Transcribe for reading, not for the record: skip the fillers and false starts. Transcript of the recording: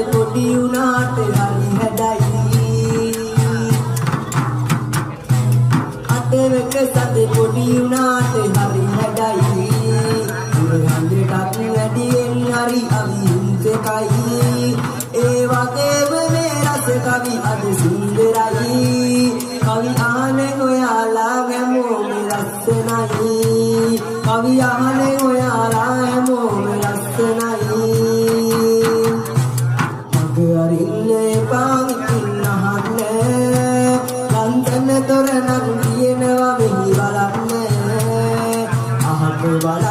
පොඩි උනාට හරි හැඩයි අටවක සද පොඩි උනාට හරි හැඩයි හඳටත් වැඩියෙන් හරි අවිහිංසකයි ඒ වගේම මේ රස කවි අද සුන්දරයි කවි ආනේ ඔයාලා හැමෝම ලස්සනයි කවි ආනේ ඔයාලා හැමෝම ලස්සනයි මග අරින්නේ පාවිතින් අහන්නේ ලන්දන තොරණක් තියෙනවා මෙහි බලන්න අහක බල